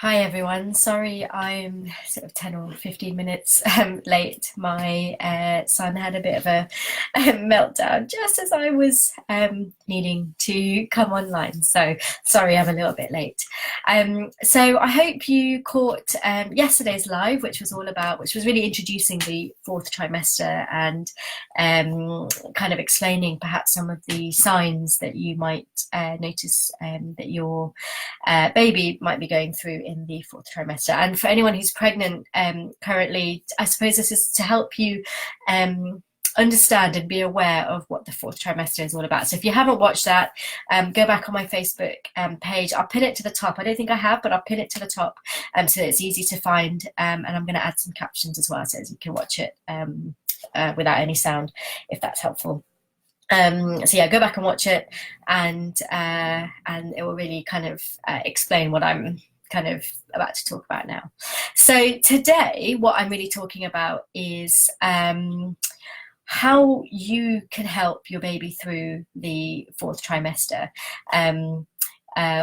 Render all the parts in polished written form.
Hi everyone. Sorry, I'm sort of 10 or 15 minutes late. My son had a bit of a meltdown just as I was needing to come online. So sorry, I'm a little bit late. So I hope you caught yesterday's live, which was really introducing the fourth trimester and kind of explaining perhaps some of the signs that you might notice that your baby might be going through in the fourth trimester. And for anyone who's pregnant currently, I suppose this is to help you understand and be aware of what the fourth trimester is all about. So if you haven't watched that, go back on my Facebook page. I'll pin it to the top. I don't think I have, but I'll pin it to the top so that it's easy to find. And I'm going to add some captions as well so you can watch it without any sound, if that's helpful. So yeah, go back and watch it, and it will really kind of explain what I'm kind of about to talk about now. So today, what I'm really talking about is how you can help your baby through the fourth trimester,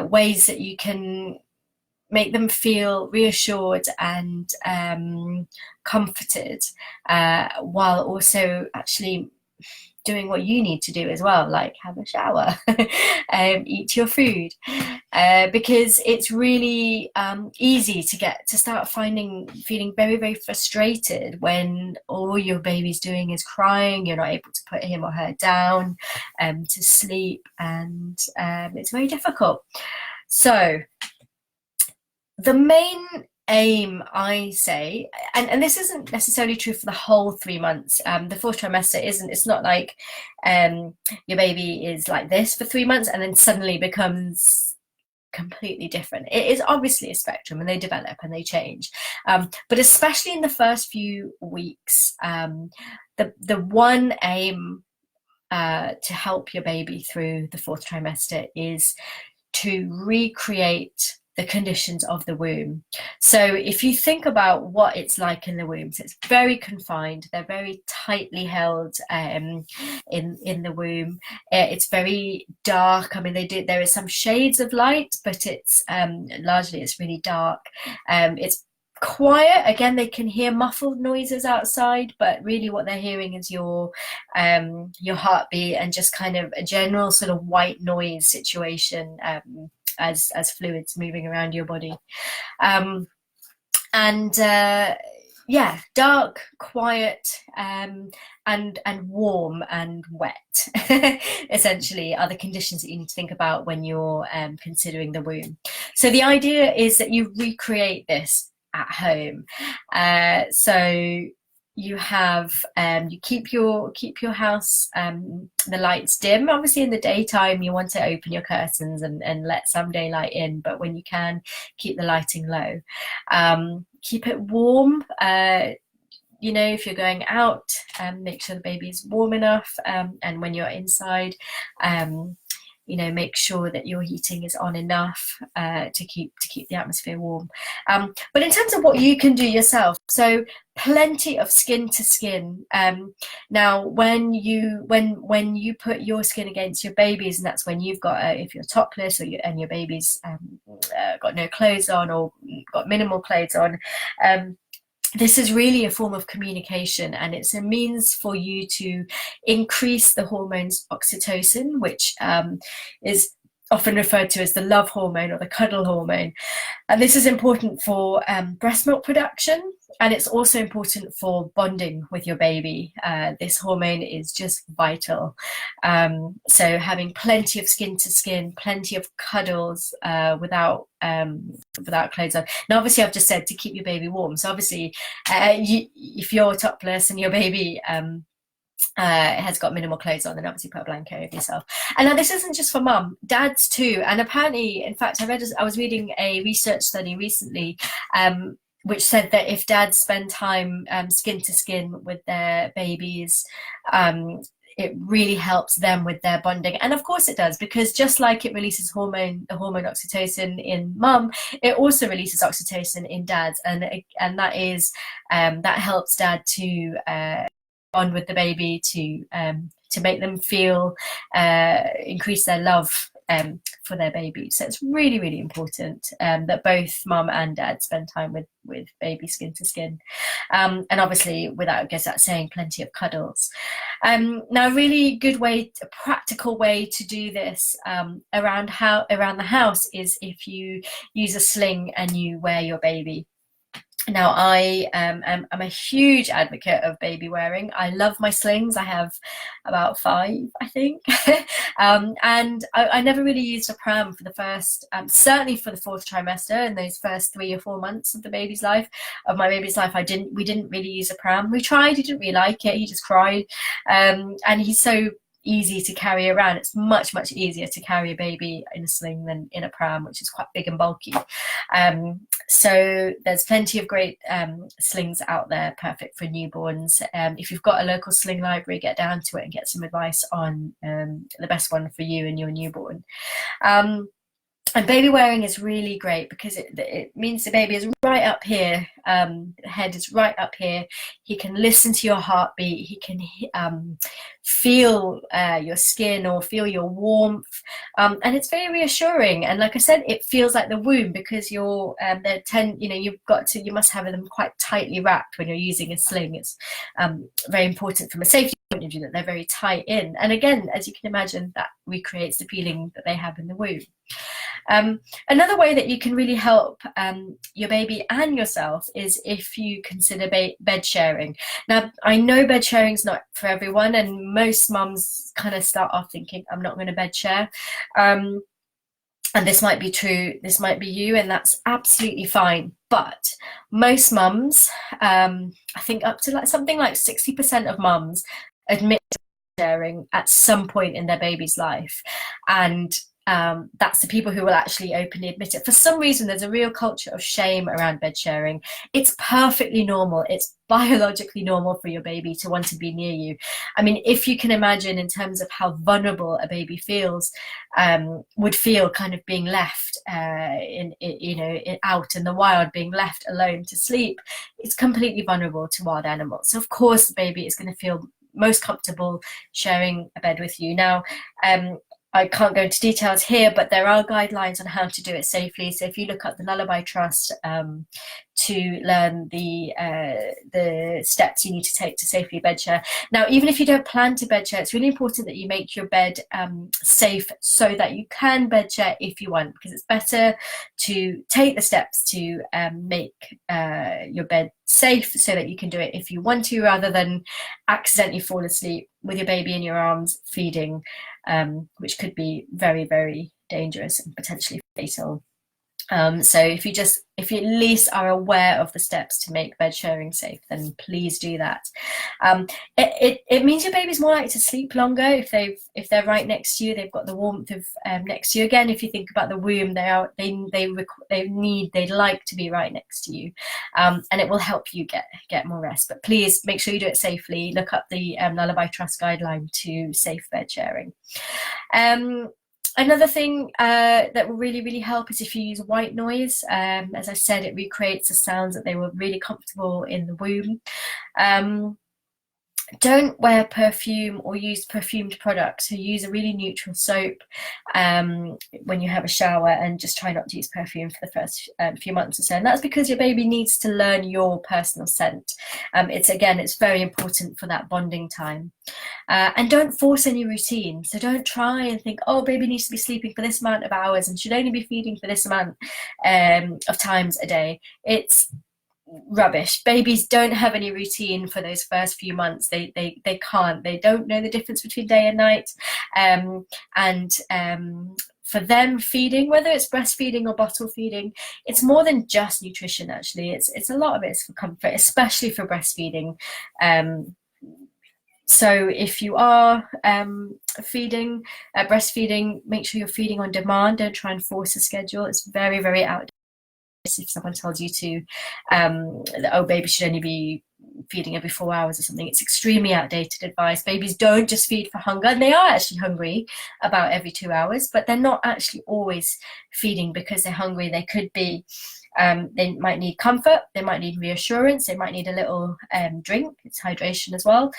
ways that you can make them feel reassured and comforted, while also actually doing what you need to do as well, like have a shower, eat your food, because it's really easy to start feeling very, very frustrated when all your baby's doing is crying. You're not able to put him or her down to sleep, and it's very difficult. So the main aim, I say, and this isn't necessarily true for the whole 3 months. The fourth trimester it's not like your baby is like this for 3 months and then suddenly becomes completely different. It is obviously a spectrum, and they develop and they change, but especially in the first few weeks, the one aim to help your baby through the fourth trimester is to recreate the conditions of the womb. So if you think about what it's like in the womb, so it's very confined, they're very tightly held in the womb. It's very dark. I mean, there is some shades of light, but it's largely it's really dark. It's quiet. Again, they can hear muffled noises outside, but really what they're hearing is your heartbeat and just kind of a general sort of white noise situation as fluids moving around your body. Yeah, dark, quiet, and warm and wet essentially are the conditions that you need to think about when you're considering the womb. So the idea is that you recreate this at home. So you have you keep your house the lights dim. Obviously in the daytime you want to open your curtains and let some daylight in, but when you can, keep the lighting low. Keep it warm. You know, if you're going out, make sure the baby's warm enough, and when you're inside, you know, make sure that your heating is on enough to keep the atmosphere warm. But in terms of what you can do yourself, so plenty of skin to skin. Now, when you put your skin against your baby's, and that's when you've got if you're topless or and your baby's got no clothes on or got minimal clothes on. This is really a form of communication, and it's a means for you to increase the hormones oxytocin, which is often referred to as the love hormone or the cuddle hormone. And this is important for breast milk production, and it's also important for bonding with your baby. This hormone is just vital. So having plenty of skin to skin, plenty of cuddles without clothes on. Now obviously I've just said to keep your baby warm, so obviously if you're topless and your baby has got minimal clothes on, then obviously put a blanket over yourself. And now this isn't just for mum, dads too. And apparently, in fact, I was reading a research study recently which said that if dads spend time skin to skin with their babies, it really helps them with their bonding. And of course it does, because just like it releases the hormone oxytocin in mum, it also releases oxytocin in dads, and that is that helps dad to bond with the baby, to make them feel increase their love for their baby. So it's really, really important that both mum and dad spend time with baby skin to skin. And obviously, without, I guess that's saying, plenty of cuddles. Now, a really good way, a practical way to do this around the house is if you use a sling and you wear your baby. Now, I'm a huge advocate of baby wearing. I love my slings. I have about 5, I think. And I never really used a pram for the first, certainly for the 4th trimester, in those first 3 or 4 months of my baby's life. We didn't really use a pram. We tried. He didn't really like it. He just cried. And he's so easy to carry around. It's much, much easier to carry a baby in a sling than in a pram, which is quite big and bulky. So there's plenty of great slings out there, perfect for newborns. If you've got a local sling library, get down to it and get some advice on the best one for you and your newborn. And baby wearing is really great because it means the baby is right up here, the head is right up here. He can listen to your heartbeat. He can feel your skin or feel your warmth, and it's very reassuring. And like I said, it feels like the womb because you must have them quite tightly wrapped when you're using a sling. It's very important from a safety point of view that they're very tight in. And again, as you can imagine, that recreates the feeling that they have in the womb. Another way that you can really help your baby and yourself is if you consider bed sharing. Now, I know bed sharing is not for everyone, and most mums kind of start off thinking, I'm not going to bed share. And this might be true, this might be you, and that's absolutely fine. But most mums, I think up to something like 60% of mums admit to sharing at some point in their baby's life. And that's the people who will actually openly admit it. For some reason, there's a real culture of shame around bed sharing. It's perfectly normal. It's biologically normal for your baby to want to be near you. I mean, if you can imagine in terms of how vulnerable a baby would feel kind of being left out in the wild, being left alone to sleep, it's completely vulnerable to wild animals. So of course the baby is going to feel most comfortable sharing a bed with you. Now, I can't go into details here, but there are guidelines on how to do it safely. So if you look up the Lullaby Trust to learn the steps you need to take to safely bed share. Now, even if you don't plan to bed share, it's really important that you make your bed safe so that you can bed share if you want, because it's better to take the steps to make your bed safe so that you can do it if you want to, rather than accidentally fall asleep with your baby in your arms feeding, which could be very, very dangerous and potentially fatal. So if you at least are aware of the steps to make bed sharing safe, then please do that. It means your baby's more likely to sleep longer if they're right next to you. They've got the warmth of next to you. Again, if you think about the womb, they'd like to be right next to you, and it will help you get more rest. But please make sure you do it safely. Look up the Lullaby Trust guideline to safe bed sharing. Another thing that will really, really help is if you use white noise. As I said, it recreates the sounds that they were really comfortable in the womb. Don't wear perfume or use perfumed products. So use a really neutral soap when you have a shower, and just try not to use perfume for the first few months or so. And that's because your baby needs to learn your personal scent. It's very important for that bonding time. And don't force any routine. So don't try and think, oh, baby needs to be sleeping for this amount of hours and should only be feeding for this amount of times a day. It's rubbish. Babies don't have any routine for those first few months. They can't. They don't know the difference between day and night. For them, feeding, whether it's breastfeeding or bottle feeding, it's more than just nutrition. Actually, it's a lot of it is for comfort, especially for breastfeeding. So if you are breastfeeding, make sure you're feeding on demand. Don't try and force a schedule. It's very, very outdated. If someone tells you to, baby should only be feeding every 4 hours or something, it's extremely outdated advice. Babies don't just feed for hunger, and they are actually hungry about every 2 hours, but they're not actually always feeding because they're hungry. They could be They might need comfort, they might need reassurance, they might need a little drink, it's hydration as well.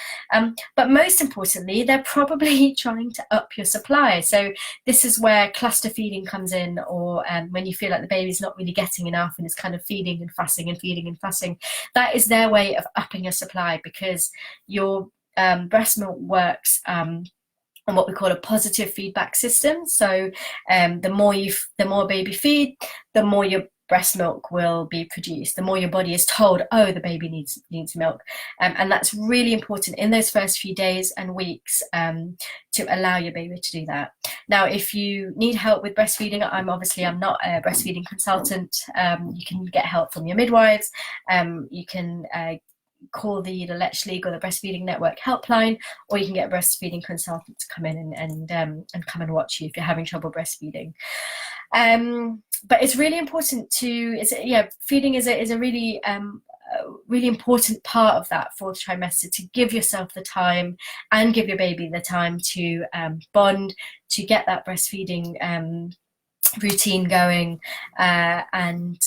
But most importantly, they're probably trying to up your supply. So this is where cluster feeding comes in, or when you feel like the baby's not really getting enough and is kind of feeding and fussing and feeding and fussing. That is their way of upping your supply, because your breast milk works on what we call a positive feedback system. So the more baby feed, the more your breast milk will be produced, the more your body is told, oh, the baby needs milk. And that's really important in those first few days and weeks, to allow your baby to do that. Now, if you need help with breastfeeding, I'm not a breastfeeding consultant. You can get help from your midwives. You can call the Let's League or the Breastfeeding Network helpline, or you can get a breastfeeding consultant to come in and come and watch you if you're having trouble breastfeeding. But it's really important feeding is a really really important part of that fourth trimester, to give yourself the time and give your baby the time to bond, to get that breastfeeding routine going, and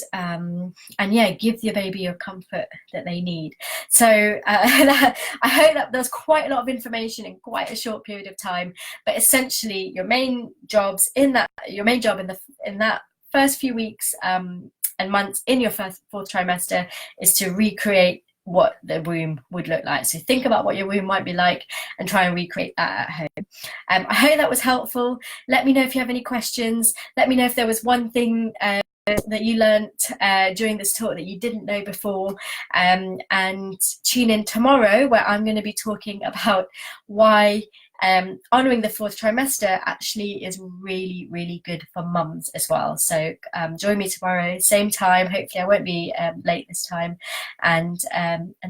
give your baby your comfort that they need. So I hope that there's quite a lot of information in quite a short period of time, but essentially your main job in that first few weeks and months in your fourth trimester is to recreate what the womb would look like. So think about what your womb might be like and try and recreate that at home. I hope that was helpful. Let me know if you have any questions. Let me know if there was one thing that you learnt during this talk that you didn't know before, and tune in tomorrow, where I'm going to be talking about why honouring the fourth trimester actually is really, really good for mums as well. So join me tomorrow, same time. Hopefully I won't be late this time, and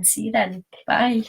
see you then. Bye.